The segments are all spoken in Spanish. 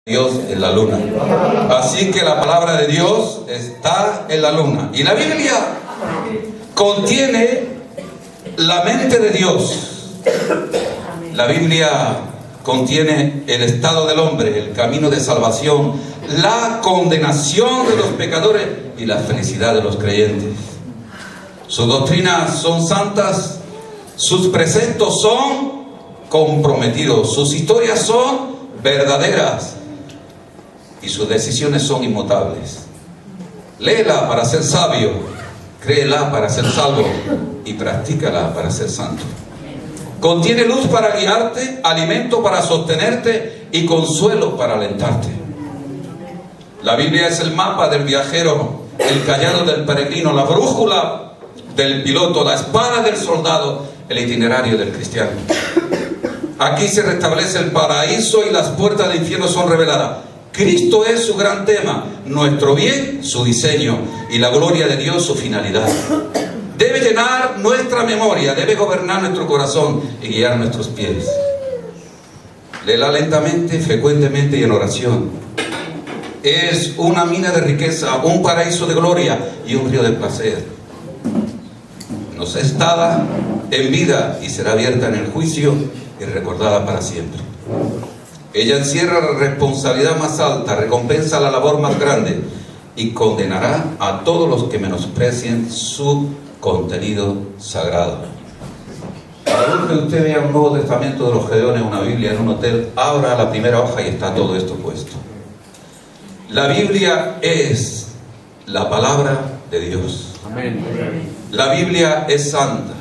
Dios en la luna. Así que la palabra de Dios está en la luna. Y la Biblia contiene la mente de Dios. La Biblia contiene el estado del hombre, el camino de salvación, la condenación de los pecadores y la felicidad de los creyentes. Sus doctrinas son santas, sus preceptos son comprometidos, sus historias son verdaderas y sus decisiones son inmutables. Léela para ser sabio, créela para ser salvo y practícala para ser santo. Contiene luz para guiarte, alimento para sostenerte y consuelo para alentarte. La Biblia es el mapa del viajero, el cayado del peregrino, la brújula del piloto, la espada del soldado, el itinerario del cristiano. Aquí se restablece el paraíso y las puertas del infierno son reveladas. Cristo es su gran tema, nuestro bien, su diseño, y la gloria de Dios, su finalidad. Debe llenar nuestra memoria, debe gobernar nuestro corazón y guiar nuestros pies. Léela lentamente, frecuentemente y en oración. Es una mina de riqueza, un paraíso de gloria y un río de placer. Nos es dada en vida y será abierta en el juicio y recordada para siempre. Ella encierra la responsabilidad más alta, recompensa la labor más grande y condenará a todos los que menosprecien su contenido sagrado. Para que usted vea un Nuevo Testamento de los Gedeones, una Biblia en un hotel, abra la primera hoja y está todo esto puesto. La Biblia es la palabra de Dios. Amén. La Biblia es santa.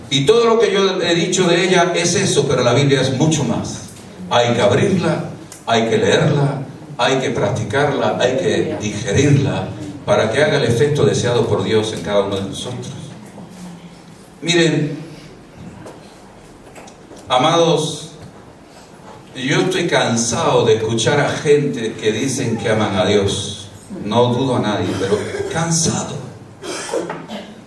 Y todo lo que yo he dicho de ella es eso, pero la Biblia es mucho más. Hay que abrirla, hay que leerla, hay que practicarla, hay que digerirla para que haga el efecto deseado por Dios en cada uno de nosotros. Miren, amados, yo estoy cansado de escuchar a gente que dicen que aman a Dios. No dudo a nadie, pero cansado.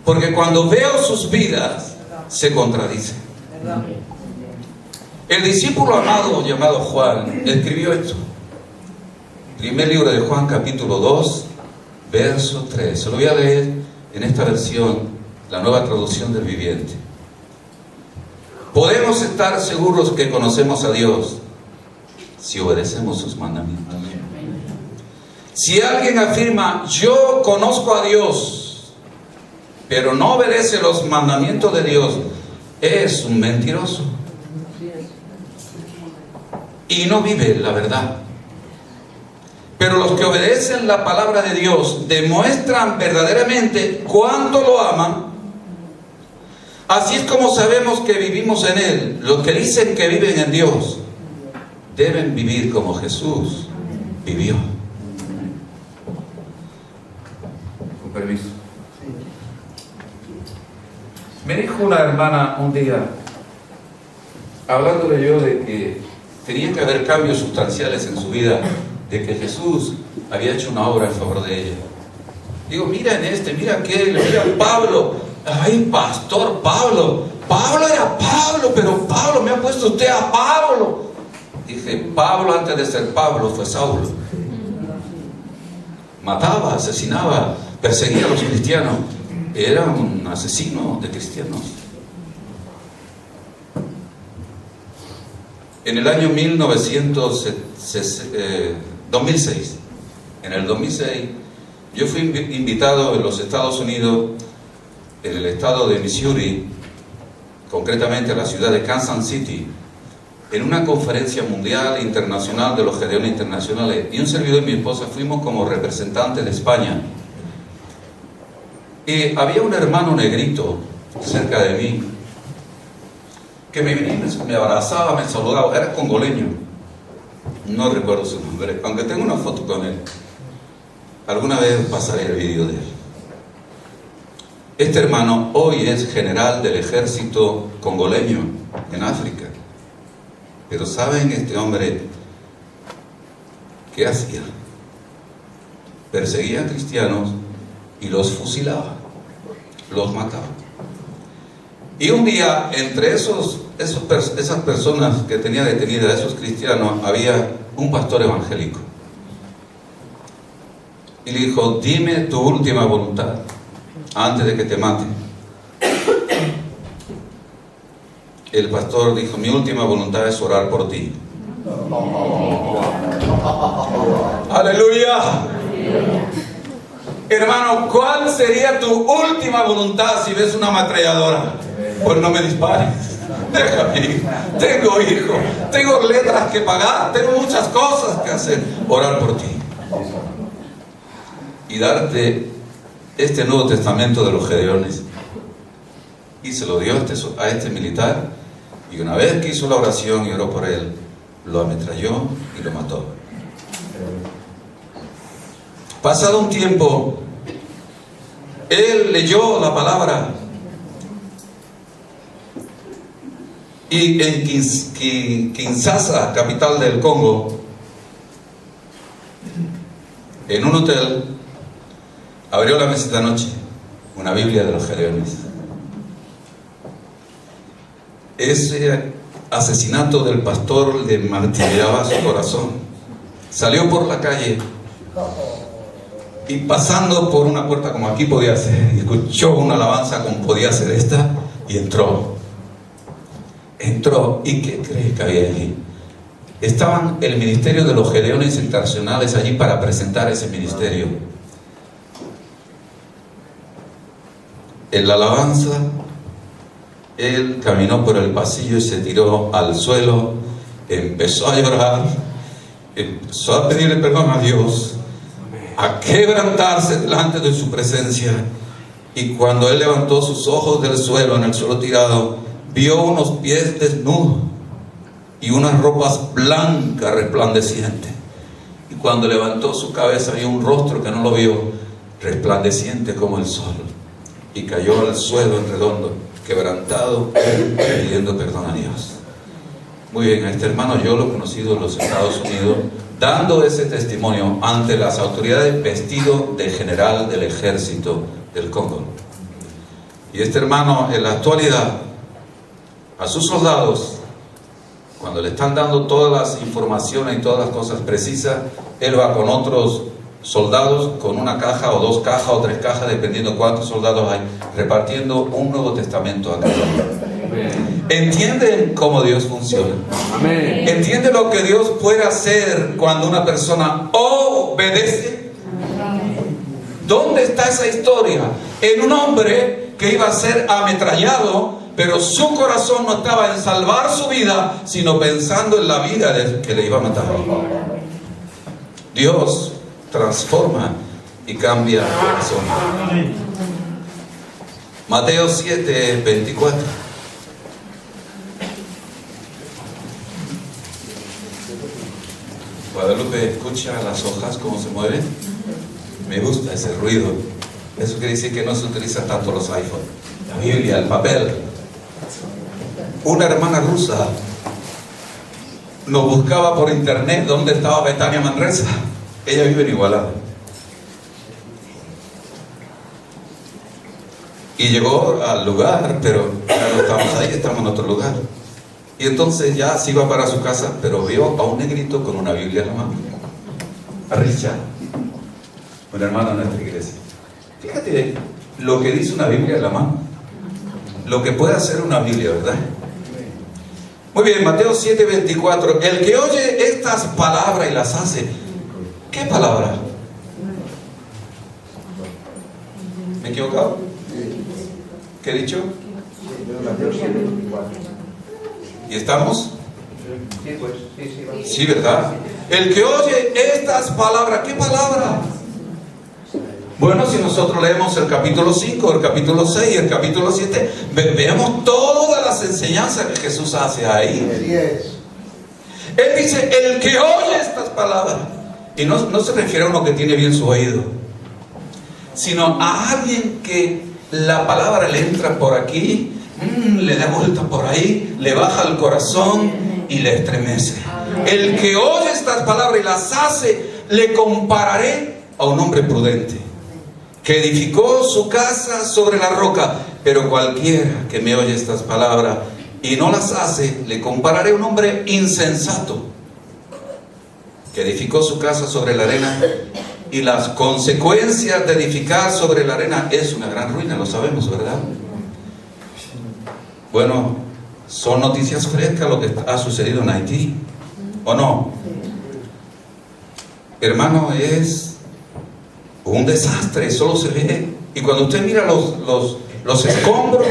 Porque cuando veo sus vidas, se contradicen. El discípulo amado llamado Juan escribió esto. Primer libro de Juan, capítulo 2, verso 3. Se lo voy a leer en esta versión, la Nueva Traducción del Viviente. Podemos estar seguros que conocemos a Dios si obedecemos sus mandamientos. Si alguien afirma, yo conozco a Dios, pero no obedece los mandamientos de Dios, es un mentiroso y no vive la verdad. Pero los que obedecen la palabra de Dios demuestran verdaderamente cuánto lo aman. Así es como sabemos que vivimos en Él. Los que dicen que viven en Dios deben vivir como Jesús vivió. Con permiso. Me dijo una hermana un día, hablándole yo de que tenía que haber cambios sustanciales en su vida, de que Jesús había hecho una obra en favor de ella. Digo, mira en este, mira aquel, mira Pablo. Ay, pastor Pablo. Pablo era Pablo, pero Pablo, me ha puesto usted a Pablo. Dije, Pablo antes de ser Pablo fue Saulo. Mataba, asesinaba, perseguía a los cristianos. Era un asesino de cristianos. En el año 2006, en el 2006, yo fui invitado en los Estados Unidos, en el estado de Missouri, concretamente a la ciudad de Kansas City, en una conferencia mundial internacional de los Gedeones Internacionales, y un servidor y mi esposa fuimos como representantes de España. Y había un hermano negrito cerca de mí que me venía, me abrazaba, me saludaba, era congoleño, no recuerdo su nombre, aunque tengo una foto con él. Alguna vez pasaré el vídeo de él. Este hermano hoy es general del ejército congoleño en África. Pero ¿saben este hombre qué hacía? Perseguía a cristianos y los fusilaba, los mataba. Y un día, entre esos esas personas que tenía detenidas, esos cristianos, había un pastor evangélico. Y le dijo: dime tu última voluntad antes de que te maten. El pastor dijo: mi última voluntad es orar por ti. ¡Aleluya! Hermano, ¿cuál sería tu última voluntad si ves una ametralladora? Pues no me dispares. Déjame ir. Tengo hijos, tengo letras que pagar, tengo muchas cosas que hacer. Orar por ti y darte este Nuevo Testamento de los Gedeones. Y se lo dio a este militar, y una vez que hizo la oración y oró por él, lo ametralló y lo mató. Pasado un tiempo, él leyó la palabra, y en Kinshasa, capital del Congo, en un hotel, abrió la mesita noche, una Biblia de los Gedeones. Ese asesinato del pastor le martiriaba su corazón. Salió por la calle y, pasando por una puerta como aquí podía ser, y escuchó una alabanza como podía ser esta, y entró. ¿Y qué crees que había allí? Estaban el ministerio de los Gedeones Internacionales allí para presentar ese ministerio. En la alabanza, él caminó por el pasillo y se tiró al suelo, empezó a llorar, empezó a pedirle perdón a Dios, a quebrantarse delante de su presencia. Y cuando él levantó sus ojos del suelo, en el suelo tirado, vio unos pies desnudos y unas ropas blancas resplandecientes. Y cuando levantó su cabeza, vio un rostro que no lo vio, resplandeciente como el sol. Y cayó al suelo en redondo, quebrantado, pidiendo perdón a Dios. Muy bien, a este hermano yo lo he conocido en los Estados Unidos, dando ese testimonio ante las autoridades, vestido de general del ejército del Congo. Y este hermano, en la actualidad, a sus soldados, cuando le están dando todas las informaciones y todas las cosas precisas, él va con otros soldados, con una caja o dos cajas o tres cajas, dependiendo cuántos soldados hay, repartiendo un Nuevo Testamento a cada uno. ¿Entienden cómo Dios funciona? Amén. ¿Entienden lo que Dios puede hacer cuando una persona obedece? ¿Dónde está esa historia? En un hombre que iba a ser ametrallado, pero su corazón no estaba en salvar su vida, sino pensando en la vida del que le iba a matar. Dios transforma y cambia el corazón. Mateo 7, 24. Guadalupe, escucha las hojas cómo se mueven. Me gusta ese ruido. Eso quiere decir que no se utilizan tanto los iPhones. La Biblia, el papel. Una hermana rusa nos buscaba por internet dónde estaba Betania Manresa. Ella vive en Igualada. Y llegó al lugar, pero ya no estamos ahí, estamos en otro lugar. Y entonces ya se iba para su casa, pero vio a un negrito con una Biblia en la mano. A Richard, un hermano de nuestra iglesia. Fíjate lo que dice una Biblia en la mano. Lo que puede hacer una Biblia, ¿verdad? Muy bien, Mateo 7, 24. El que oye estas palabras y las hace. ¿Qué palabra? ¿Me he equivocado? ¿Qué he dicho? ¿Y estamos? Sí, ¿verdad? El que oye estas palabras. ¿Qué palabra? Bueno, si nosotros leemos el capítulo 5, el capítulo 6 y el capítulo 7, veamos todas las enseñanzas que Jesús hace ahí. Él dice, el que oye estas palabras. Y no se refiere a uno que tiene bien su oído, sino a alguien que la palabra le entra por aquí, le da vuelta por ahí, le baja el corazón y le estremece. El que oye estas palabras y las hace, le compararé a un hombre prudente que edificó su casa sobre la roca. Pero cualquiera que me oye estas palabras y no las hace, le compararé a un hombre insensato que edificó su casa sobre la arena, y las consecuencias de edificar sobre la arena es una gran ruina, lo sabemos, ¿verdad? Bueno, son noticias frescas lo que ha sucedido en Haití, ¿o no? Hermano, es un desastre, solo se ve. Y cuando usted mira los escombros,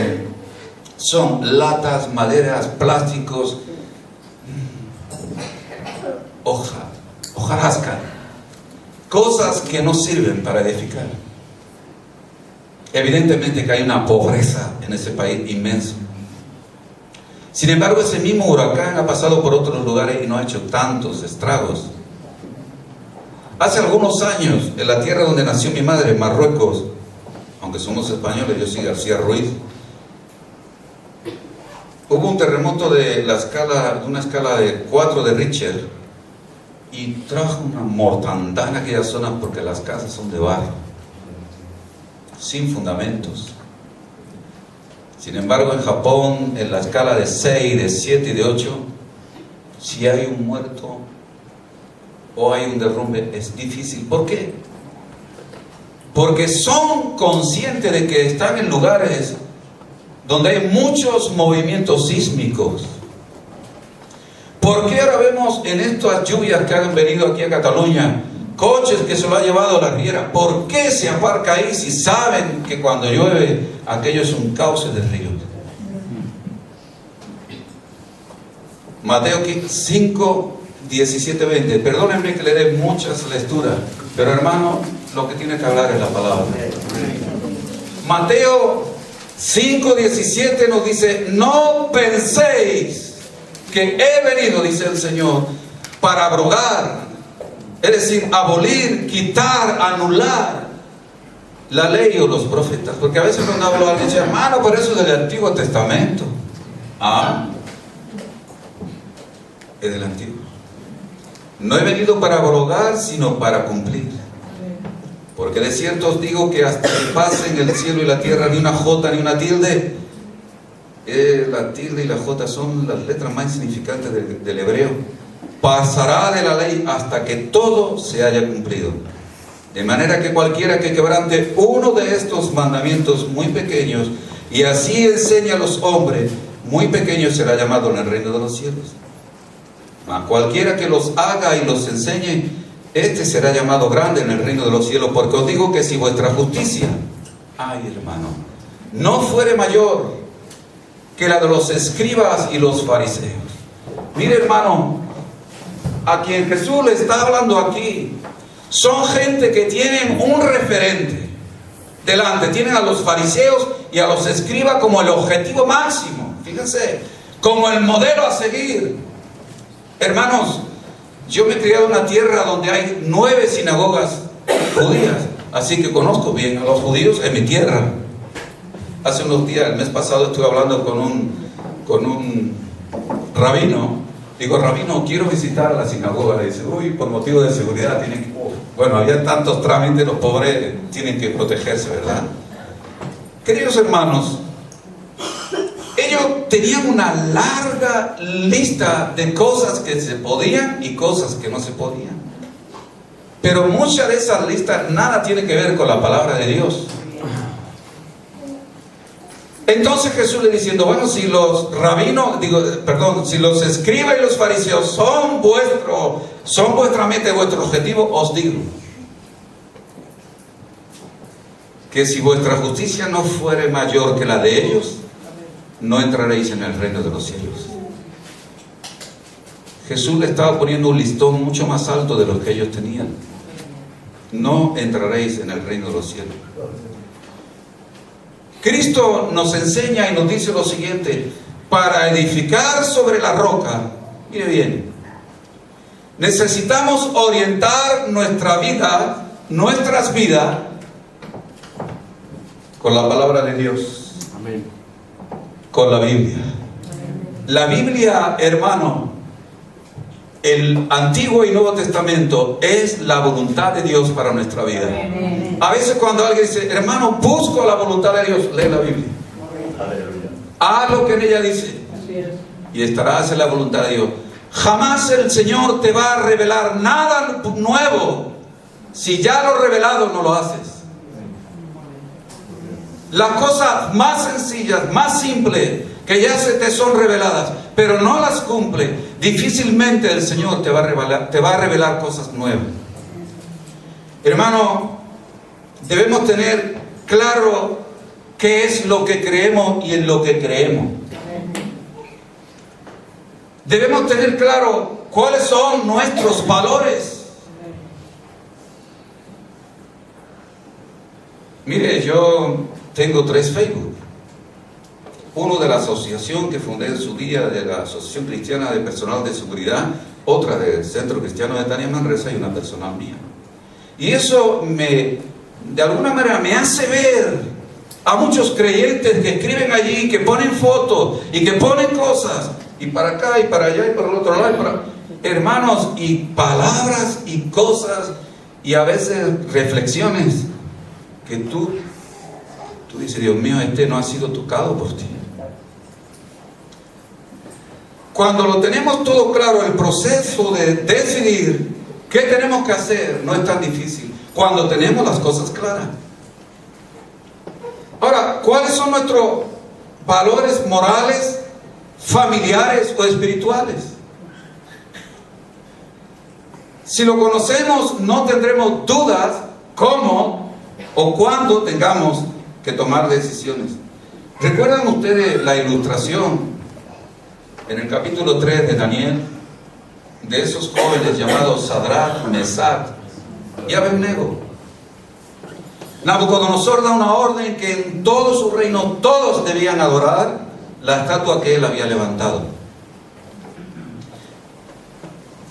son latas, maderas, plásticos, hojarasca, cosas que no sirven para edificar. Evidentemente que hay una pobreza en ese país inmenso. Sin embargo, ese mismo huracán ha pasado por otros lugares y no ha hecho tantos estragos. Hace algunos años, en la tierra donde nació mi madre, en Marruecos, aunque somos españoles, yo soy García Ruiz, hubo un terremoto de una escala de 4 de Richter, y trajo una mortandad en aquella zona porque las casas son de barro, sin fundamentos. Sin embargo, en Japón, en la escala de 6, de 7 y de 8, si hay un muerto o hay un derrumbe, es difícil. ¿Por qué? Porque son conscientes de que están en lugares donde hay muchos movimientos sísmicos. ¿Por qué ahora vemos en estas lluvias que han venido aquí a Cataluña coches que se lo ha llevado la riera? ¿Por qué se aparca ahí si saben que cuando llueve aquello es un cauce de ríos? Mateo 5, 17, 20. Perdónenme que le dé muchas lecturas, pero hermano, lo que tiene que hablar es la palabra. Mateo 5, 17 nos dice: no penséis que he venido, dice el Señor, para abrogar, es decir, abolir, quitar, anular la ley o los profetas. Porque a veces cuando hablo alguien dice: hermano, pero eso es del Antiguo Testamento. Ah, es del Antiguo. No he venido para abrogar, sino para cumplir. Porque de cierto os digo que hasta que pasen el cielo y la tierra ni una jota ni una tilde. La tilde y la jota son las letras más significantes del hebreo. Pasará de la ley hasta que todo se haya cumplido. De manera que cualquiera que quebrante uno de estos mandamientos muy pequeños y así enseña a los hombres, muy pequeño será llamado en el reino de los cielos. Mas cualquiera que los haga y los enseñe, este será llamado grande en el reino de los cielos. Porque os digo que si vuestra justicia, ay hermano, no fuere mayor que la de los escribas y los fariseos. Mire hermano, a quien Jesús le está hablando aquí, son gente que tienen un referente delante. Tienen a los fariseos y a los escribas como el objetivo máximo, fíjense, como el modelo a seguir. Hermanos, yo me he criado en una tierra donde hay 9 sinagogas judías, así que conozco bien a los judíos en mi tierra. Hace unos días, el mes pasado, estuve hablando con un rabino. Digo: rabino, quiero visitar la sinagoga. Le dice: uy, por motivo de seguridad tienen que... Bueno, había tantos trámites, los pobres tienen que protegerse, ¿verdad? Queridos hermanos, ellos tenían una larga lista de cosas que se podían y cosas que no se podían. Pero muchas de esas listas nada tiene que ver con la palabra de Dios. Entonces Jesús le diciendo: bueno, si los rabinos, si los escribas y los fariseos son vuestra meta y vuestro objetivo, os digo que si vuestra justicia no fuere mayor que la de ellos, no entraréis en el reino de los cielos. Jesús le estaba poniendo un listón mucho más alto de lo que ellos tenían. No entraréis en el reino de los cielos. Cristo nos enseña y nos dice lo siguiente: para edificar sobre la roca, mire bien, necesitamos orientar nuestras vidas con la palabra de Dios. Amén. Con la Biblia. La Biblia, hermano, el Antiguo y Nuevo Testamento es la voluntad de Dios para nuestra vida. A veces cuando alguien dice: hermano, busco la voluntad de Dios, lee la Biblia. Haz lo que en ella dice. y estarás en la voluntad de Dios. Jamás el Señor te va a revelar nada nuevo si ya lo revelado no lo haces. Las cosas más sencillas, más simples, que ya se te son reveladas, pero no las cumple, difícilmente el Señor te va a revelar cosas nuevas. Hermano, debemos tener claro qué es lo que creemos y en lo que creemos. Debemos tener claro cuáles son nuestros valores. Mire, yo tengo 3 Facebook. Uno de la asociación que fundé en su día, de la Asociación Cristiana de Personal de Seguridad, otra del Centro Cristiano de Tania Manresa y una personal mía. Y eso de alguna manera me hace ver a muchos creyentes que escriben allí, que ponen fotos y que ponen cosas, y para acá y para allá y para el otro lado, hermanos, y palabras y cosas, y a veces reflexiones que tú dices, Dios mío, este no ha sido tocado por ti. Cuando lo tenemos todo claro, el proceso de decidir qué tenemos que hacer no es tan difícil, cuando tenemos las cosas claras. Ahora, ¿cuáles son nuestros valores morales, familiares o espirituales? Si lo conocemos, no tendremos dudas cómo o cuándo tengamos que tomar decisiones. ¿Recuerdan ustedes la ilustración en el capítulo 3 de Daniel de esos jóvenes llamados Sadrach, Mesach y Abednego? Nabucodonosor da una orden que en todo su reino todos debían adorar la estatua que él había levantado.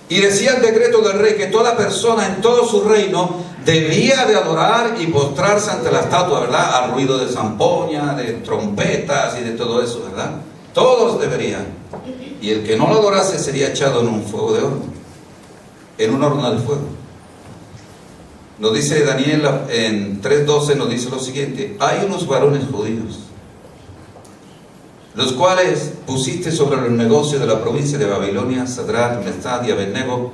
Y decía el decreto del rey que toda persona en todo su reino debía de adorar y postrarse ante la estatua, ¿verdad? Al ruido de zampoña, de trompetas y de todo eso, ¿verdad? Todos deberían. Y el que no lo adorase sería echado en un fuego de horno, en un horno de fuego. Nos dice Daniel en 3:12, nos dice lo siguiente: hay unos varones judíos, los cuales pusiste sobre el negocio de la provincia de Babilonia, Sadrach, Mesach y Abednego.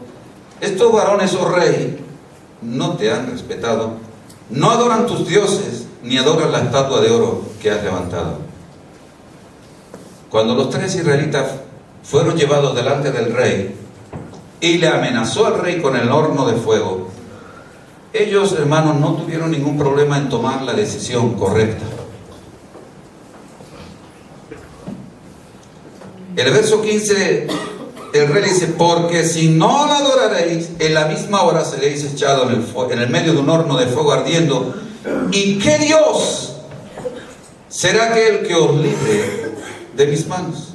Estos varones, oh rey, no te han respetado, no adoran tus dioses, ni adoran la estatua de oro que has levantado. Cuando los 3 israelitas fueron llevados delante del rey y le amenazó al rey con el horno de fuego, ellos, hermanos, no tuvieron ningún problema en tomar la decisión correcta. El verso 15, el rey dice: porque si no la adoraréis, en la misma hora seréis echados en el medio de un horno de fuego ardiendo. ¿Y qué Dios será aquel que os libre de mis manos?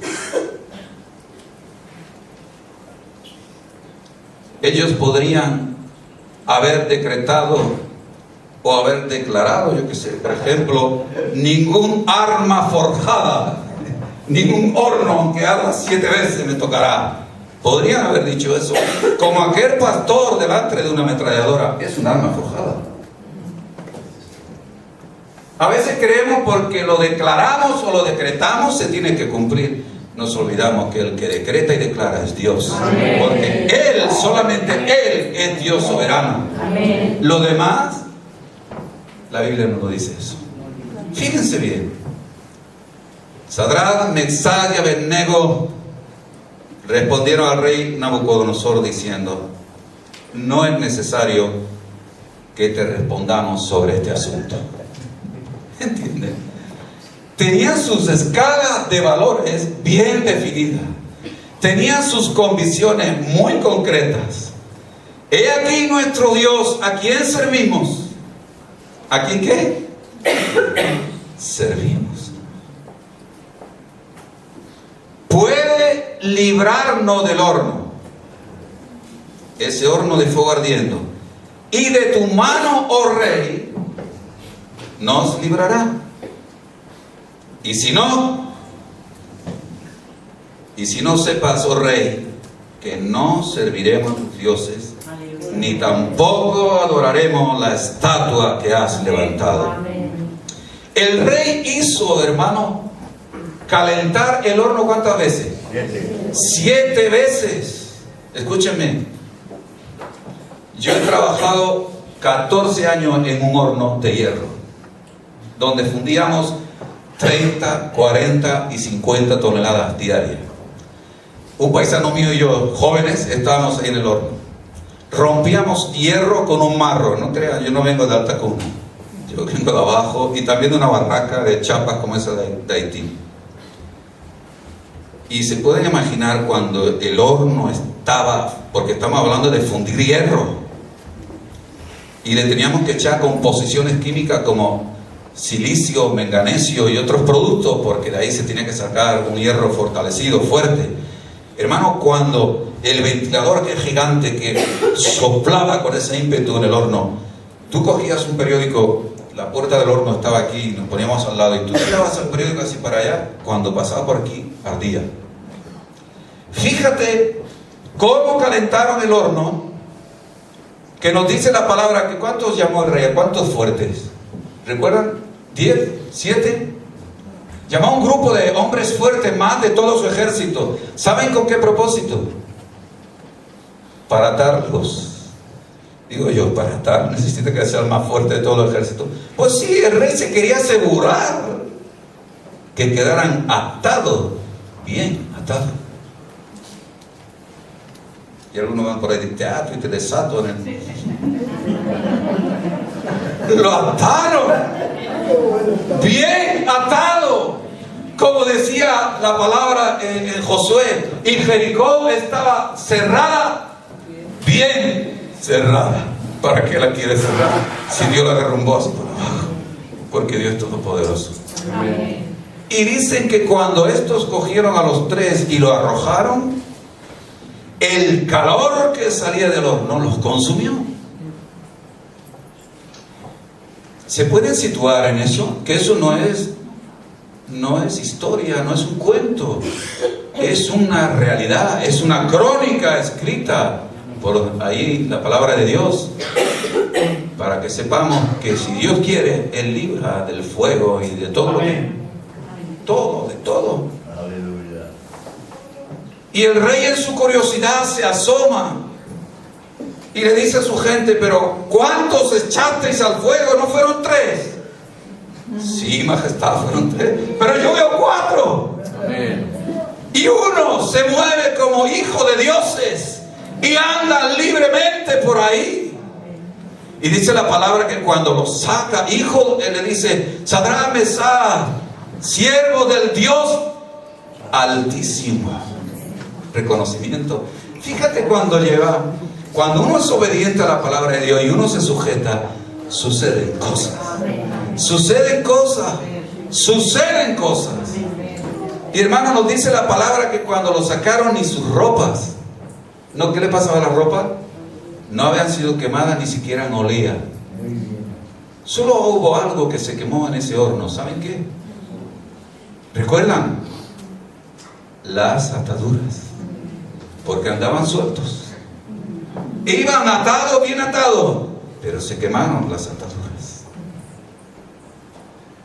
Ellos podrían haber decretado o haber declarado, yo que sé, por ejemplo, ningún arma forjada, ningún horno aunque arda 7 veces me tocará. Podrían haber dicho eso, como aquel pastor delante de una ametralladora. Es un arma forjada. A veces creemos porque lo declaramos o lo decretamos se tiene que cumplir. Nos olvidamos que el que decreta y declara es Dios. Amén. Porque Él, solamente Él es Dios soberano. Amén. Lo demás, la Biblia no lo dice eso. Fíjense bien. Sadrach, Mesach y Abednego respondieron al rey Nabucodonosor diciendo: no es necesario que te respondamos sobre este asunto. ¿Entienden? Tenían sus escalas de valores bien definidas. Tenían sus convicciones muy concretas. He aquí nuestro Dios, ¿a quién servimos? ¿A quién qué? Servimos. Puede librarnos del horno, ese horno de fuego ardiendo, y de tu mano, oh rey, nos librará. Y si no, sepas, oh rey, que no serviremos a tus dioses, ni tampoco adoraremos la estatua que has levantado. El rey hizo, hermano, calentar el horno ¿cuántas veces? 7. 7 veces. Escúchenme. Yo he trabajado 14 años en un horno de hierro, donde fundíamos 30, 40 y 50 toneladas diarias. Un paisano mío y yo, jóvenes, estábamos ahí en el horno. Rompíamos hierro con un marro. No crean, yo no vengo de alta cuna. Yo vengo de abajo y también de una barraca de chapas como esa de Haití. Y se pueden imaginar cuando el horno estaba, porque estamos hablando de fundir hierro, y le teníamos que echar composiciones químicas como silicio, manganesio y otros productos, porque de ahí se tiene que sacar un hierro fortalecido, fuerte. Hermano, cuando el ventilador, que es gigante, que soplaba con ese ímpetu en el horno, tú cogías un periódico, la puerta del horno estaba aquí, nos poníamos al lado, y tú tirabas el periódico así para allá, cuando pasaba por aquí, ardía. Fíjate cómo calentaron el horno, que nos dice la palabra, que ¿cuántos llamó el rey? ¿Cuántos fuertes? ¿Recuerdan? ¿10? ¿7? Llamó a un grupo de hombres fuertes, más de todo su ejército. ¿Saben con qué propósito? Para atarlos. Digo yo, para atar, necesita que sea el más fuerte de todo el ejército. Pues sí, el rey se quería asegurar que quedaran atados, bien atados. Y algunos van por ahí de teatro y te desato en el... Lo ataron, bien atado, como decía la palabra en Josué. Y Jericó estaba cerrada, bien cerrada. ¿Para qué la quiere cerrar si Dios la derrumbó así por abajo? Porque Dios es todopoderoso. Amén. Y dicen que cuando estos cogieron a los 3 y lo arrojaron, el calor que salía del horno los consumió. ¿Se pueden situar en eso? Que eso no es historia, no es un cuento, es una realidad, es una crónica escrita por ahí, la palabra de Dios, para que sepamos que si Dios quiere, Él libra del fuego y de todo, de todo. Aleluya. Y el rey en su curiosidad se asoma y le dice a su gente, pero ¿cuántos echasteis al fuego? ¿No fueron 3? Sí, majestad, fueron 3, pero yo veo 4. Amén. Y uno se mueve como hijo de dioses y anda libremente por ahí. Y dice la palabra que cuando lo saca, hijo, él le dice, Sadrach, Mesach, siervo del Dios Altísimo. Reconocimiento. Fíjate cuando uno es obediente a la palabra de Dios y uno se sujeta, suceden cosas. Suceden cosas. Y hermano, nos dice la palabra que cuando lo sacaron, ni sus ropas, ¿no? ¿Qué le pasaba a la ropa? No habían sido quemadas, ni siquiera olían. Solo hubo algo que se quemó en ese horno. ¿Saben qué? ¿Recuerdan? Las ataduras. Porque andaban sueltos. Iban atados, bien atados, pero se quemaron las ataduras.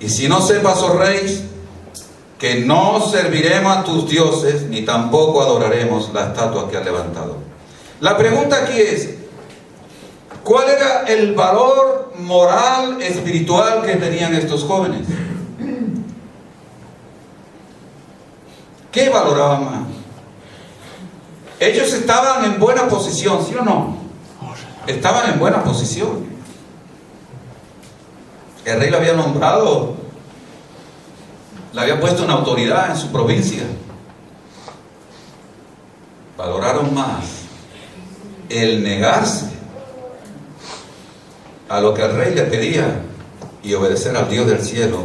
Y si no sepas, oh rey, que no serviremos a tus dioses, ni tampoco adoraremos la estatua que has levantado. La pregunta aquí es, ¿cuál era el valor moral, espiritual que tenían estos jóvenes? ¿Qué valoraban más? Ellos estaban en buena posición, ¿sí o no? Estaban en buena posición. El rey lo había nombrado, le había puesto una autoridad en su provincia. Valoraron más el negarse a lo que el rey le pedía y obedecer al Dios del cielo,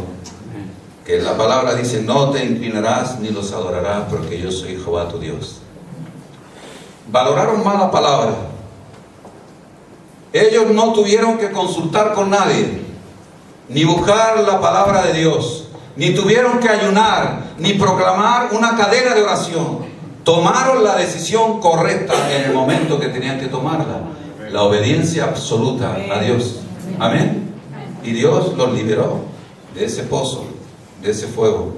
que la palabra dice, no te inclinarás ni los adorarás, porque yo soy Jehová tu Dios. Valoraron más la palabra. Ellos no tuvieron que consultar con nadie, ni buscar la palabra de Dios, ni tuvieron que ayunar, ni proclamar una cadena de oración. Tomaron la decisión correcta en el momento que tenían que tomarla. La obediencia absoluta a Dios. Amén. Y Dios los liberó de ese pozo, de ese fuego.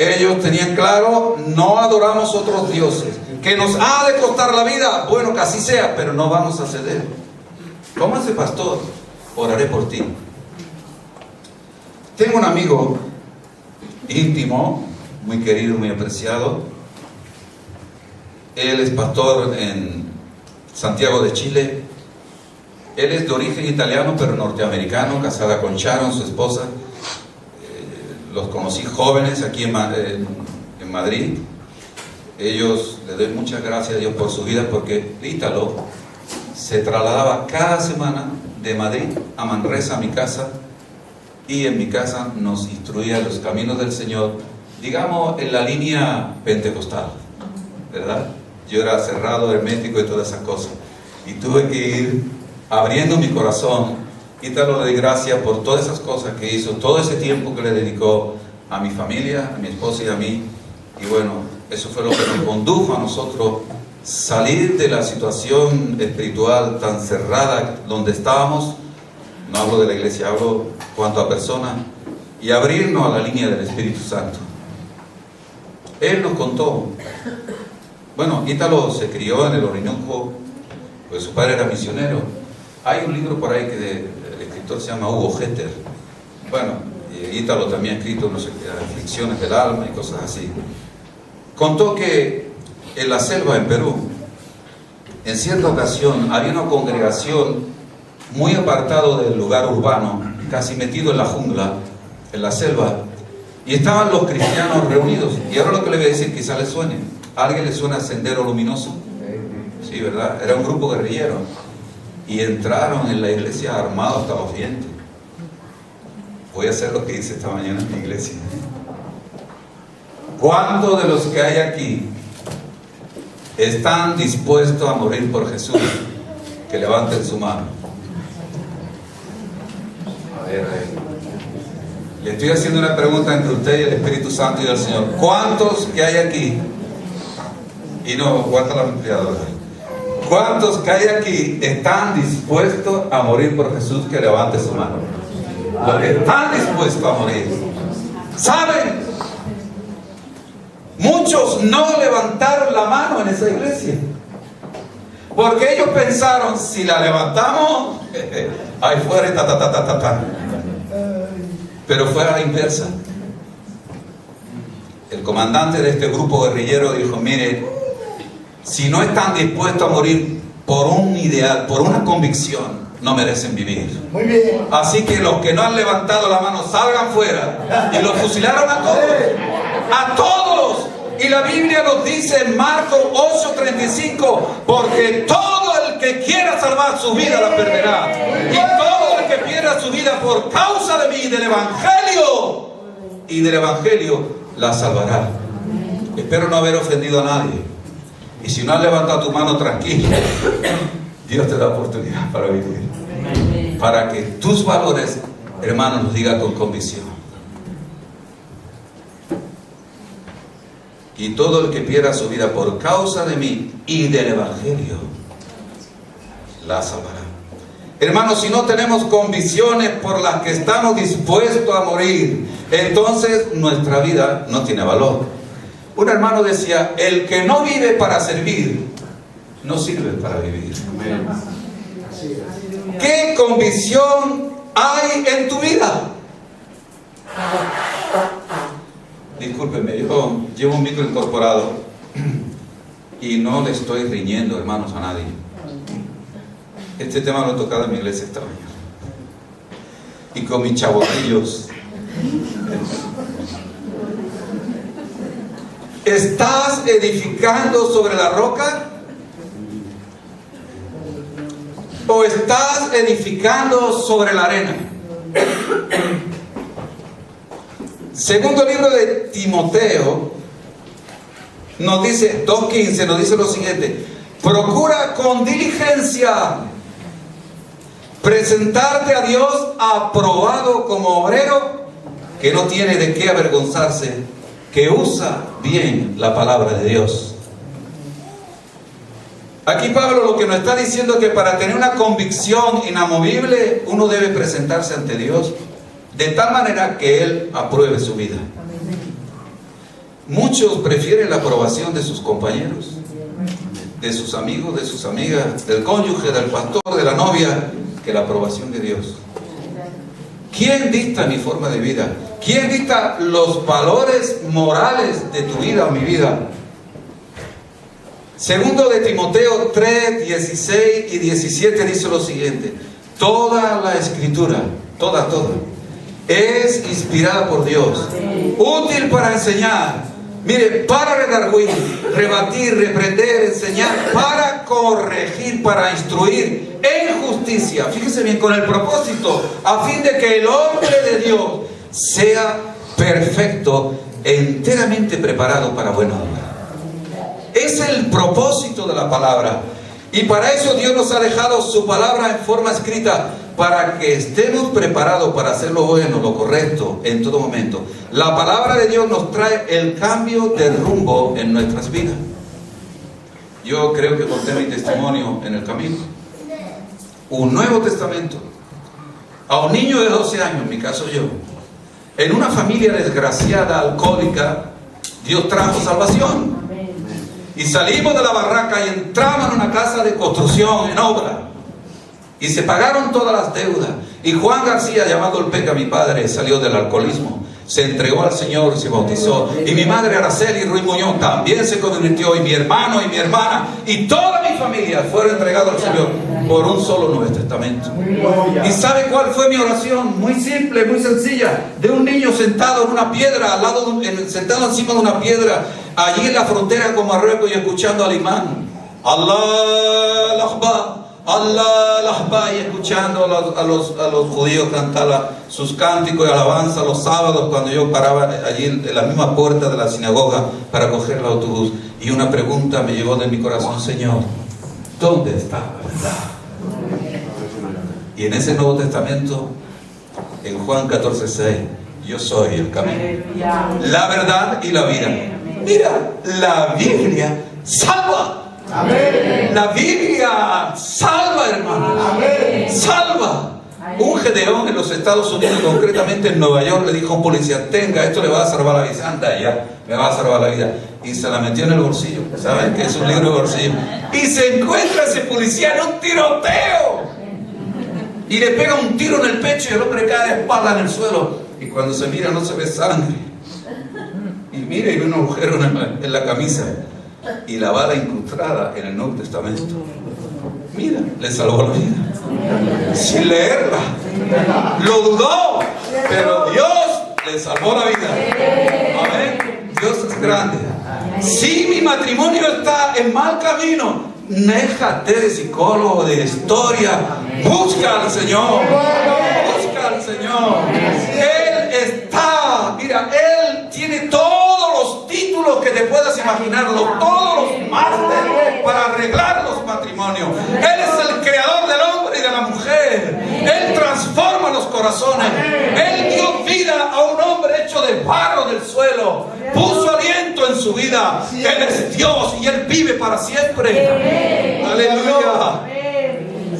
Ellos tenían claro, no adoramos otros dioses. Que nos ha de costar la vida, bueno, que así sea, pero no vamos a ceder. ¿Cómo ese pastor? Oraré por ti. Tengo un amigo íntimo, muy querido, muy apreciado. Él es pastor en Santiago de Chile. Él es de origen italiano, pero norteamericano, casada con Sharon, su esposa. Los conocí jóvenes aquí en Madrid. Ellos, le doy muchas gracias a Dios por su vida, porque Ítalo se trasladaba cada semana de Madrid a Manresa, a mi casa, y en mi casa nos instruía en los caminos del Señor, digamos en la línea pentecostal, ¿verdad? Yo era cerrado, hermético y todas esas cosas, y tuve que ir abriendo mi corazón. Ítalo, le doy gracias por todas esas cosas que hizo, todo ese tiempo que le dedicó a mi familia, a mi esposa y a mí. Y bueno, eso fue lo que nos condujo a nosotros salir de la situación espiritual tan cerrada donde estábamos. No hablo de la iglesia, hablo cuanto a personas, y abrirnos a la línea del Espíritu Santo. Él nos contó. Bueno, Ítalo se crió en el Orinoco, pues su padre era misionero. Hay un libro por ahí que el escritor se llama Hugo Hetter. Bueno, Ítalo también ha escrito, no sé, aflicciones del alma y cosas así. Contó que en la selva en Perú, en cierta ocasión, había una congregación muy apartado del lugar urbano, casi metido en la jungla, en la selva, y estaban los cristianos reunidos. Y ahora lo que le voy a decir quizá le suene. ¿A alguien le suena Sendero Luminoso? Sí, ¿verdad? Era un grupo guerrillero. Y entraron en la iglesia armados hasta los dientes. Voy a hacer lo que hice esta mañana en mi iglesia. ¿Cuántos de los que hay aquí están dispuestos a morir por Jesús? Que levanten su mano. A ver. Le estoy haciendo una pregunta entre usted y el Espíritu Santo y el Señor. ¿Cuántos que hay aquí? Y no, guarda la ampliadora. ¿Cuántos que hay aquí están dispuestos a morir por Jesús? Que levante su mano. Los que están dispuestos a morir. ¿Saben? Muchos no levantaron la mano en esa iglesia, porque ellos pensaron, si la levantamos, ahí fuera y ta. Pero fue a la inversa. El comandante de este grupo guerrillero dijo, mire, si no están dispuestos a morir por un ideal, por una convicción, no merecen vivir. Muy bien. Así que los que no han levantado la mano salgan fuera. Y los fusilaron a todos. A todos. Y la Biblia nos dice en Marcos 8:35, porque todo el que quiera salvar su vida la perderá. Y todo el que pierda su vida por causa de mí, del Evangelio, la salvará. Espero no haber ofendido a nadie. Y si no has levantado tu mano, tranquilo. Dios te da oportunidad para vivir. Para que tus valores, hermanos, nos digan con convicción. Y todo el que pierda su vida por causa de mí y del Evangelio, la salvará. Hermanos, si no tenemos convicciones por las que estamos dispuestos a morir, entonces nuestra vida no tiene valor. Un hermano decía, el que no vive para servir, no sirve para vivir. ¿Qué convicción hay en tu vida? Discúlpenme, yo llevo un micro incorporado y no le estoy riñendo, hermanos, a nadie. Este tema lo he tocado en mi iglesia esta mañana. Y con mis chabotillos. ¿Estás edificando sobre la roca? ¿O estás edificando sobre la arena? Segundo libro de Timoteo nos dice, 2:15, nos dice lo siguiente: procura con diligencia presentarte a Dios aprobado como obrero que no tiene de qué avergonzarse, que usa bien la palabra de Dios. Aquí Pablo lo que nos está diciendo es que para tener una convicción inamovible uno debe presentarse ante Dios de tal manera que Él apruebe su vida. Muchos prefieren la aprobación de sus compañeros, de sus amigos, de sus amigas, del cónyuge, del pastor, de la novia, que la aprobación de Dios. ¿Quién dicta mi forma de vida? ¿Quién dicta los valores morales de tu vida o mi vida? Segundo de Timoteo 3, 16 y 17 dice lo siguiente: toda la escritura, toda, es inspirada por Dios, útil para enseñar, mire, para redarguir, rebatir, reprender, enseñar, para corregir, para instruir en justicia. Fíjese bien, con el propósito, a fin de que el hombre de Dios sea perfecto, enteramente preparado para buena obra. Es el propósito de la palabra. Y para eso Dios nos ha dejado su palabra en forma escrita, para que estemos preparados para hacer lo bueno, lo correcto en todo momento. La palabra de Dios nos trae el cambio de rumbo en nuestras vidas. Yo creo que conté mi testimonio en el camino. Un Nuevo Testamento. A un niño de 12 años, en mi caso yo, en una familia desgraciada, alcohólica, Dios trajo salvación. Y salimos de la barraca y entramos en una casa de construcción, en obra. Y se pagaron todas las deudas. Y Juan García, llamado el Peca, mi padre, salió del alcoholismo. Se entregó al Señor, se bautizó. Y mi madre Araceli Ruiz Muñoz también se convirtió. Y mi hermano y mi hermana y toda mi familia fueron entregados al Señor por un solo Nuevo Testamento. ¿Y sabe cuál fue mi oración? Muy simple, muy sencilla. De un niño sentado en una piedra, al lado sentado encima de una piedra, allí en la frontera con Marruecos, y escuchando al imán. Allah Akbar, Allah Akbar, y escuchando a los judíos cantar sus cánticos y alabanza los sábados, cuando yo paraba allí en la misma puerta de la sinagoga para coger el autobús. Y una pregunta me llegó de mi corazón: Señor, ¿dónde está la verdad? Y en ese Nuevo Testamento, en Juan 14:6, yo soy el camino, la verdad y la vida. Mira, la Biblia salva. Amén. La Biblia salva, hermano. Amén. Salva. Un Gedeón en los Estados Unidos, concretamente en Nueva York, le dijo a un policía: tenga, esto le va a salvar la vida. Anda ya, me va a salvar la vida. Y se la metió en el bolsillo. ¿Saben qué es un libro de bolsillo? Y se encuentra ese policía en un tiroteo. Y le pega un tiro en el pecho y el hombre cae de espalda en el suelo. Y cuando se mira no se ve sangre. Y mira, y ve un agujero en la camisa. Y la bala incrustada en el Nuevo Testamento. Mira, le salvó la vida. Sin leerla. Lo dudó, pero Dios le salvó la vida. Amén. Dios es grande. Si mi matrimonio está en mal camino, déjate de psicólogo, de historia. Busca al Señor. Busca al Señor. Él está, mira, Él tiene todos los títulos que te puedas imaginarlo, todos los másteres para arreglar los matrimonios. Él es el creador del hombre y de la mujer. Él transforma los corazones. Él dio vida a un hombre hecho de barro del suelo. Puso aliento en su vida. Él es Dios y Él vive para siempre. Aleluya.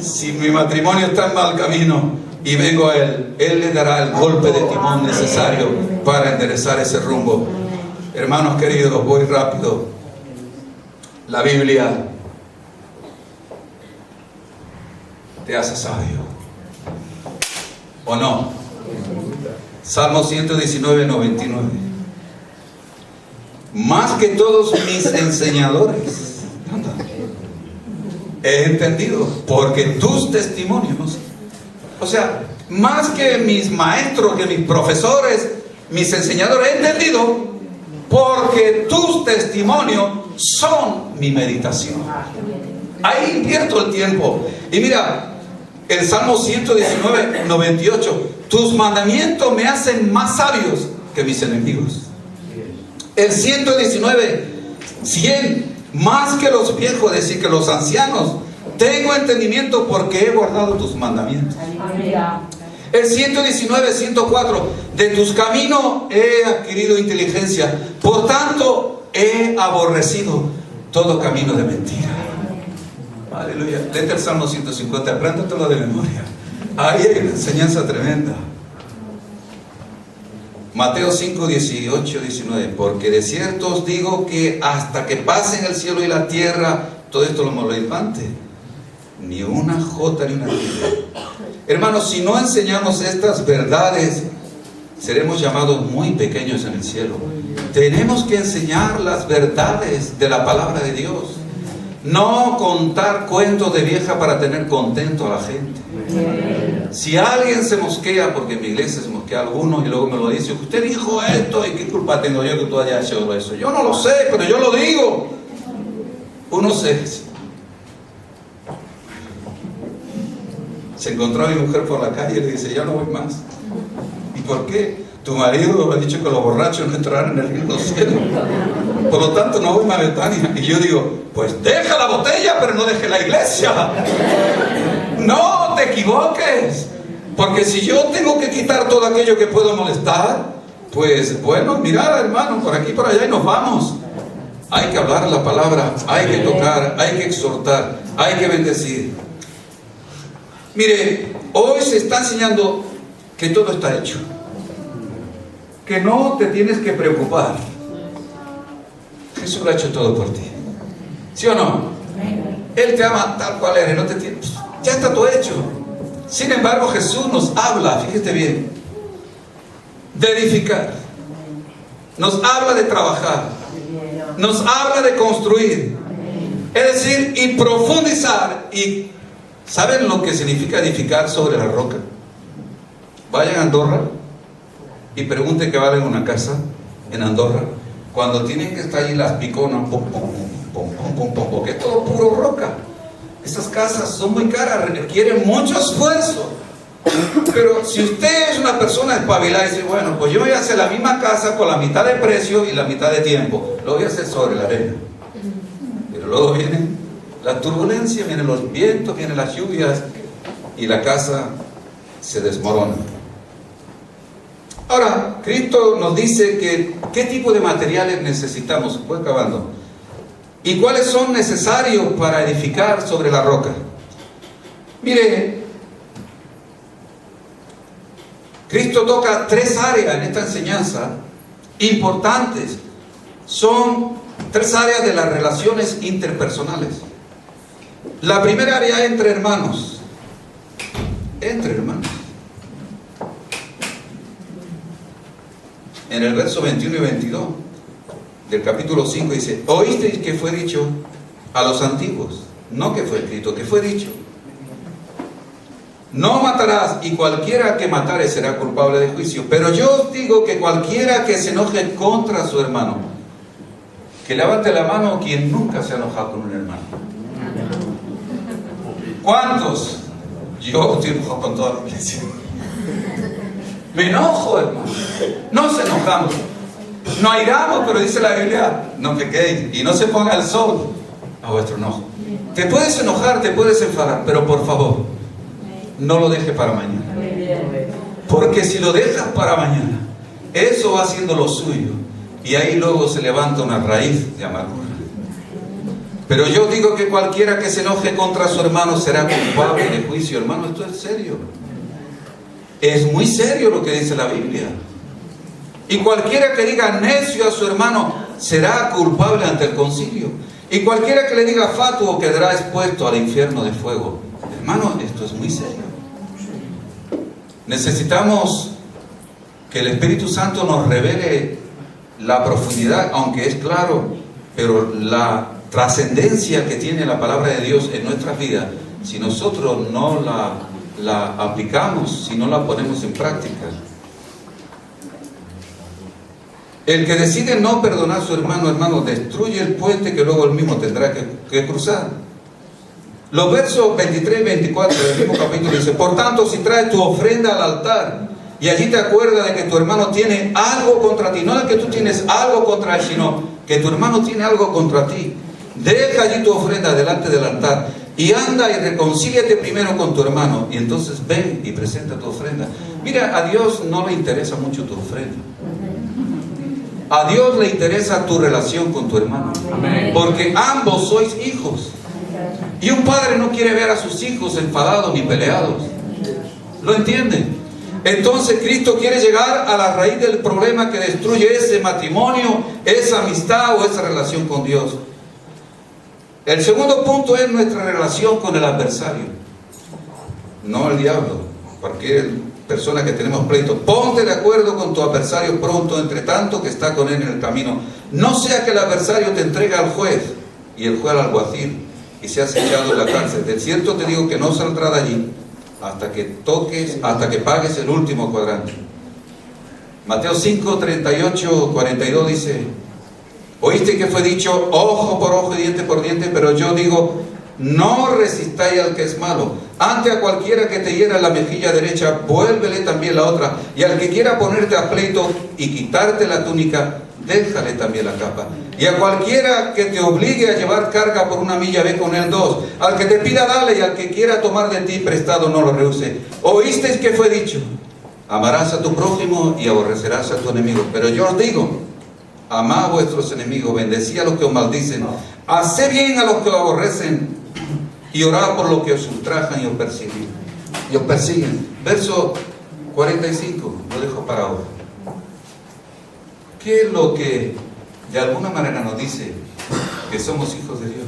Si mi matrimonio está en mal camino y vengo a Él, Él le dará el golpe de timón necesario para enderezar ese rumbo. Hermanos queridos, voy rápido. La Biblia te hace sabio, ¿o no? Salmo 119, 99. Más que todos mis enseñadores he entendido, porque tus testimonios, o sea, más que mis maestros, que mis profesores, mis enseñadores, he entendido, porque tus testimonios son mi meditación. Ahí invierto el tiempo. Y mira, el Salmo 119, 98, tus mandamientos me hacen más sabios que mis enemigos. El 119, 100, más que los viejos, es decir, que los ancianos, tengo entendimiento porque he guardado tus mandamientos. El 119, 104, de tus caminos he adquirido inteligencia, por tanto he aborrecido todo camino de mentira. Aleluya. Léete el Salmo 150, apréndatelo de memoria. Ahí hay una enseñanza tremenda. Mateo 5, 18, 19. Porque de cierto os digo que hasta que pasen el cielo y la tierra, todo esto lo infante, ni una jota ni una tilde. Hermanos, si no enseñamos estas verdades, seremos llamados muy pequeños en el cielo. Tenemos que enseñar las verdades de la palabra de Dios. No contar cuentos de vieja para tener contento a la gente. Si alguien se mosquea, porque en mi iglesia se mosquea alguno y luego me lo dice, usted dijo esto, ¿y qué culpa tengo yo que tú hayas hecho eso? Yo no lo sé, pero yo lo digo. Uno se encontró a mi mujer por la calle y le dice, ya no voy más. ¿Y por qué? Tu marido ha dicho que los borrachos no entrarán en el reino del cielo. Por lo tanto no voy más a Betania. Y yo digo, pues deja la botella, pero no deje la iglesia. No te equivoques. Porque si yo tengo que quitar todo aquello que puedo molestar, pues bueno, mirad, hermano, por aquí por allá y nos vamos. Hay que hablar la palabra, hay que tocar, hay que exhortar, hay que bendecir. Mire, hoy se está enseñando que todo está hecho, que no te tienes que preocupar. Jesús lo ha hecho todo por ti, ¿sí o no? Él te ama tal cual eres, no te tienes, ya está todo hecho. Sin embargo, Jesús nos habla, fíjate bien, de edificar, nos habla de trabajar, nos habla de construir, es decir, y profundizar. Y ¿saben lo que significa edificar sobre la roca? Vayan a Andorra y pregunten qué vale una casa en Andorra cuando tienen que estar allí las piconas, porque es todo puro roca. Esas casas son muy caras, requieren mucho esfuerzo. Pero si usted es una persona espabilada y dice, bueno, pues yo voy a hacer la misma casa con la mitad de precio y la mitad de tiempo, lo voy a hacer sobre la arena. Pero luego viene la turbulencia, vienen los vientos, vienen las lluvias y la casa se desmorona. Ahora, Cristo nos dice que qué tipo de materiales necesitamos, voy acabando, y cuáles son necesarios para edificar sobre la roca. Mire, Cristo toca tres áreas en esta enseñanza importantes. Son tres áreas de las relaciones interpersonales. La primera área es entre hermanos. Entre hermanos. En el verso 21 y 22 del capítulo 5 dice, oísteis que fue dicho a los antiguos, no que fue escrito, que fue dicho, no matarás, y cualquiera que matare será culpable de juicio. Pero yo os digo que cualquiera que se enoje contra su hermano, que levante la mano quien nunca se ha enojado con un hermano. ¿Cuántos? Yo estoy enojado con toda la iglesia. Me enojo, hermano. No se enojamos, no airamos, pero dice la Biblia, no pequéis y no se ponga el sol a vuestro enojo. Te puedes enojar, te puedes enfadar, pero por favor, no lo dejes para mañana. Porque si lo dejas para mañana, eso va haciendo lo suyo y ahí luego se levanta una raíz de amargura. Pero yo digo que cualquiera que se enoje contra su hermano será culpable de juicio. Hermano, esto es serio. Es muy serio lo que dice la Biblia. Y cualquiera que diga necio a su hermano será culpable ante el concilio. Y cualquiera que le diga fatuo quedará expuesto al infierno de fuego. Hermano, esto es muy serio. Necesitamos que el Espíritu Santo nos revele la profundidad, aunque es claro, pero la trascendencia que tiene la palabra de Dios en nuestras vidas, si nosotros no la aplicamos, si no la ponemos en práctica. El que decide no perdonar a su hermano, destruye el puente que luego él mismo tendrá que cruzar. Los versos 23 y 24 del mismo capítulo dice, por tanto, si traes tu ofrenda al altar y allí te acuerdas de que tu hermano tiene algo contra ti, no de que tú tienes algo contra él, sino que tu hermano tiene algo contra ti, deja allí tu ofrenda delante del altar y anda y reconcíliate primero con tu hermano y entonces ven y presenta tu ofrenda. Mira, a Dios no le interesa mucho tu ofrenda. A Dios le interesa tu relación con tu hermano. Porque ambos sois hijos. Y un padre no quiere ver a sus hijos enfadados ni peleados. ¿Lo entienden? Entonces Cristo quiere llegar a la raíz del problema que destruye ese matrimonio, esa amistad o esa relación con Dios. El segundo punto es nuestra relación con el adversario, no el diablo. Cualquier persona que tenemos pleito, ponte de acuerdo con tu adversario pronto, entre tanto que está con él en el camino. No sea que el adversario te entregue al juez y el juez al alguacil y seas echado en la cárcel. De cierto te digo que no saldrá de allí hasta que pagues el último cuadrante. Mateo 5, 38, 42 dice: oíste que fue dicho ojo por ojo y diente por diente, pero yo digo, no resistáis al que es malo. Ante a cualquiera que te hiera la mejilla derecha, vuélvele también la otra. Y al que quiera ponerte a pleito y quitarte la túnica, déjale también la capa. Y a cualquiera que te obligue a llevar carga por una milla, ve con él 2. Al que te pida, dale, y al que quiera tomar de ti prestado, no lo rehúse. Oísteis que fue dicho: amarás a tu prójimo y aborrecerás a tu enemigo. Pero yo os digo, amad a vuestros enemigos, bendecid a los que os maldicen, haced bien a los que os aborrecen, y orad por los que os ultrajan y os persiguen. Verso 45, lo dejo para ahora. ¿Qué es lo que de alguna manera nos dice que somos hijos de Dios?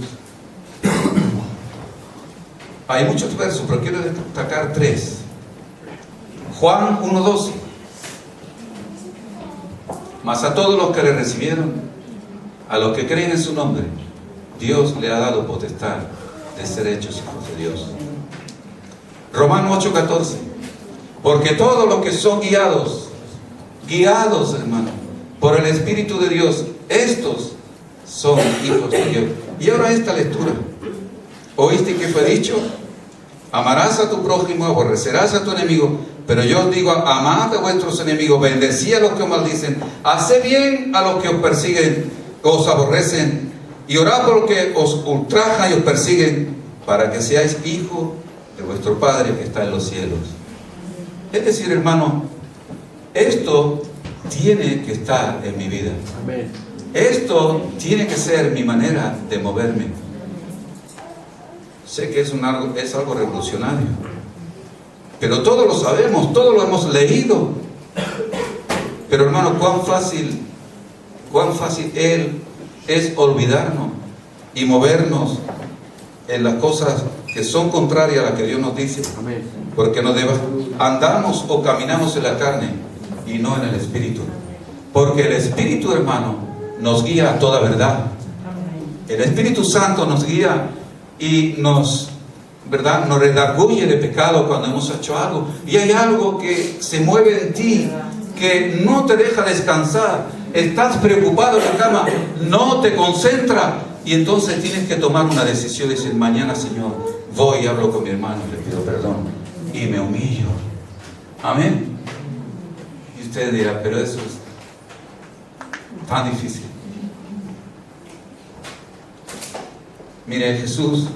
Hay muchos versos, pero quiero destacar 3. Juan 1:12. Mas a todos los que le recibieron, a los que creen en su nombre, Dios le ha dado potestad de ser hechos hijos de Dios. Romanos 8:14. Porque todos los que son guiados, hermano, por el Espíritu de Dios, estos son hijos de Dios. Y ahora esta lectura. ¿Oíste que fue dicho? Amarás a tu prójimo, aborrecerás a tu enemigo. Pero yo os digo, amad a vuestros enemigos, bendecid a los que os maldicen, haced bien a los que os persiguen, os aborrecen, y orad por los que os ultrajan y os persiguen, para que seáis hijos de vuestro Padre que está en los cielos. Es decir, hermano, esto tiene que estar en mi vida. Esto tiene que ser mi manera de moverme. Sé que es algo revolucionario, pero todos lo sabemos, todos lo hemos leído. Pero hermano, cuán fácil es olvidarnos y movernos en las cosas que son contrarias a las que Dios nos dice. Porque andamos o caminamos en la carne y no en el Espíritu. Porque el Espíritu, hermano, nos guía a toda verdad. El Espíritu Santo nos guía y nos redarguye de pecado cuando hemos hecho algo. Y hay algo que se mueve en ti, que no te deja descansar. Estás preocupado en la cama, no te concentra. Y entonces tienes que tomar una decisión y decir: mañana, Señor, voy y hablo con mi hermano, le pido perdón y me humillo. Amén. Y usted dirá: pero eso es tan difícil. Mire, Jesús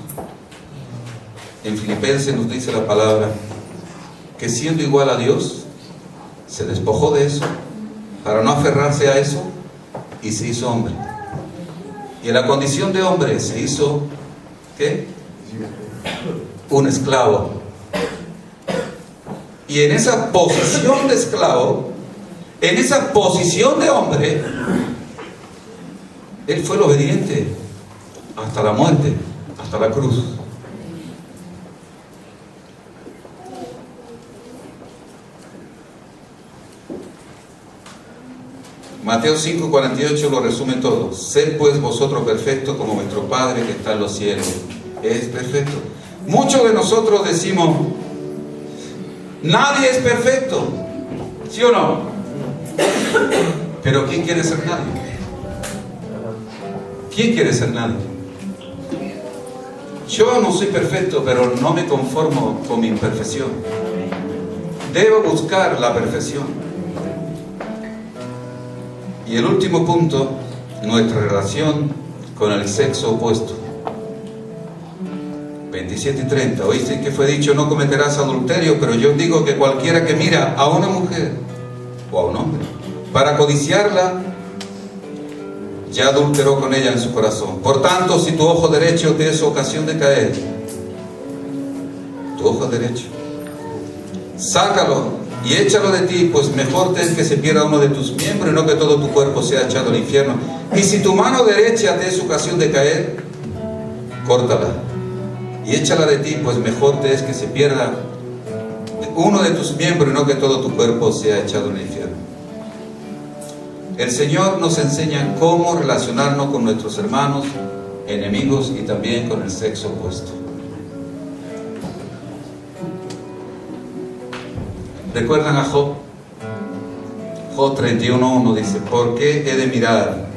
en Filipenses nos dice la palabra que siendo igual a Dios, se despojó de eso para no aferrarse a eso y se hizo hombre. Y en la condición de hombre se hizo, ¿qué? Un esclavo. Y en esa posición de esclavo, en esa posición de hombre, Él fue el obediente hasta la muerte, hasta la cruz. Mateo 5:48 lo resume todo. Sed pues vosotros perfectos como vuestro Padre que está en los cielos es perfecto. Muchos de nosotros decimos: nadie es perfecto, ¿sí o no? Pero ¿quién quiere ser nadie? ¿Quién quiere ser nadie? Yo no soy perfecto, pero no me conformo con mi imperfección. Debo buscar la perfección. Y el último punto, nuestra relación con el sexo opuesto. 27 y 30. Oíste que fue dicho: no cometerás adulterio, pero yo digo que cualquiera que mira a una mujer o a un hombre para codiciarla, ya adulteró con ella en su corazón. Por tanto, si tu ojo derecho te es ocasión de caer, tu ojo derecho, sácalo y échalo de ti, pues mejor te es que se pierda uno de tus miembros y no que todo tu cuerpo sea echado al infierno. Y si tu mano derecha te es ocasión de caer, córtala y échala de ti, pues mejor te es que se pierda uno de tus miembros y no que todo tu cuerpo sea echado al infierno. El Señor nos enseña cómo relacionarnos con nuestros hermanos, enemigos y también con el sexo opuesto. ¿Recuerdan a Job? Job 31:1 dice: ¿por qué he de mirar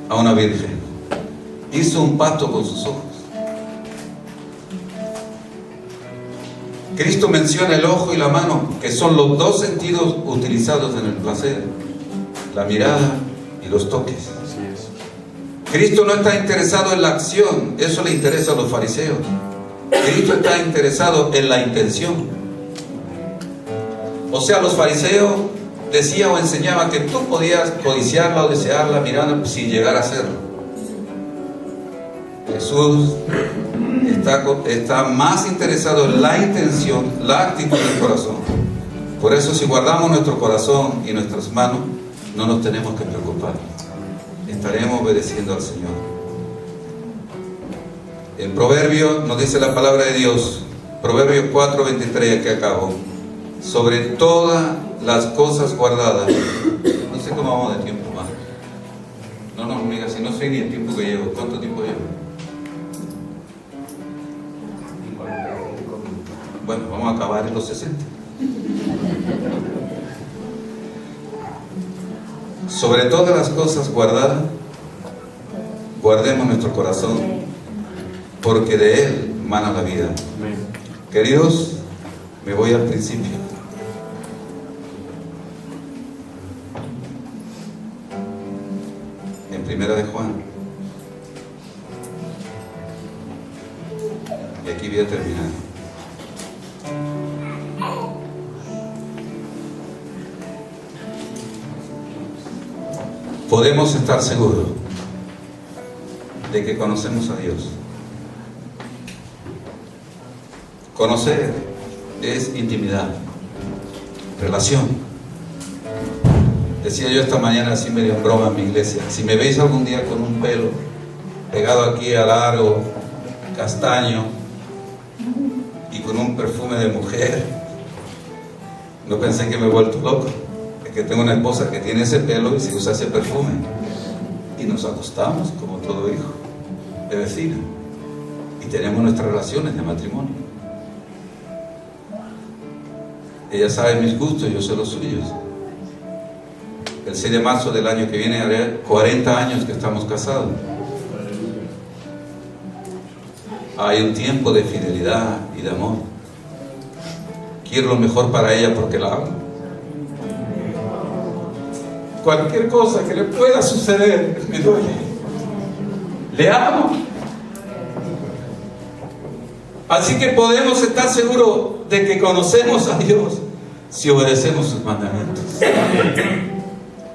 a una virgen? Hizo un pacto con sus ojos. Cristo menciona el ojo y la mano, que son los dos sentidos utilizados en el placer: la mirada y los toques. Cristo no está interesado en la acción, eso le interesa a los fariseos. Cristo está interesado en la intención. O sea, los fariseos decían o enseñaban que tú podías codiciarla o desearla mirando sin llegar a hacerlo. Jesús está más interesado en la intención, la actitud del corazón. Por eso, si guardamos nuestro corazón y nuestras manos, no nos tenemos que preocupar. Estaremos obedeciendo al Señor. En Proverbios nos dice la palabra de Dios, Proverbios 4:23, que acabo: sobre todas las cosas guardadas. No sé cómo vamos de tiempo más. No, amiga, si no sé ni el tiempo que llevo. ¿Cuánto tiempo llevo? Bueno, vamos a acabar en los 60. Sobre todas las cosas guardadas, guardemos nuestro corazón, porque de él mana la vida. Queridos, me voy al principio. En Primera de Juan. Y aquí voy a terminar. Podemos estar seguros de que conocemos a Dios. Conocer es intimidad, relación. Decía yo esta mañana, así medio en broma en mi iglesia: si me veis algún día con un pelo pegado aquí a largo, castaño, y con un perfume de mujer, no pensé que me he vuelto loco. Es que tengo una esposa que tiene ese pelo y se usa ese perfume, y nos acostamos como todo hijo de vecina, y tenemos nuestras relaciones de matrimonio. Ella sabe mis gustos, yo sé los suyos. El 6 de marzo del año que viene haré 40 años que estamos casados. Hay un tiempo de fidelidad y de amor. Quiero lo mejor para ella porque la amo. Cualquier cosa que le pueda suceder me duele. Le amo. Así que podemos estar seguros de que conocemos a Dios si obedecemos sus mandamientos.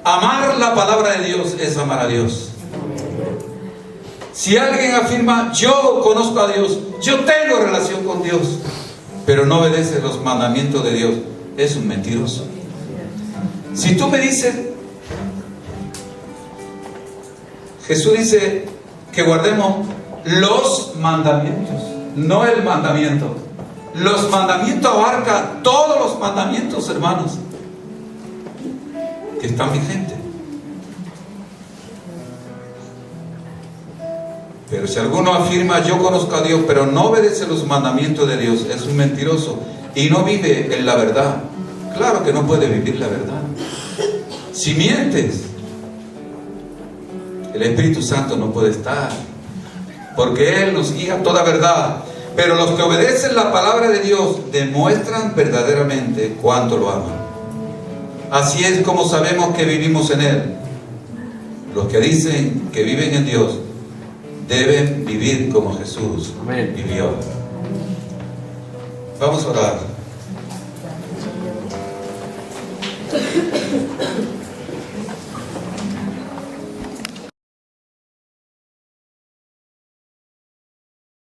Amar la palabra de Dios es amar a Dios. Si alguien afirma: yo conozco a Dios, yo tengo relación con Dios, pero no obedece los mandamientos de Dios, es un mentiroso. Si tú me dices, Jesús dice que guardemos los mandamientos, no el mandamiento. Los mandamientos abarcan todos los mandamientos, hermanos, que están vigentes. Pero si alguno afirma: yo conozco a Dios, pero no obedece los mandamientos de Dios, es un mentiroso y no vive en la verdad. Claro que no puede vivir la verdad. Si mientes, el Espíritu Santo no puede estar, porque Él nos guía a toda verdad. Pero los que obedecen la palabra de Dios demuestran verdaderamente cuánto lo aman. Así es como sabemos que vivimos en Él. Los que dicen que viven en Dios deben vivir como Jesús vivió. Vamos a orar.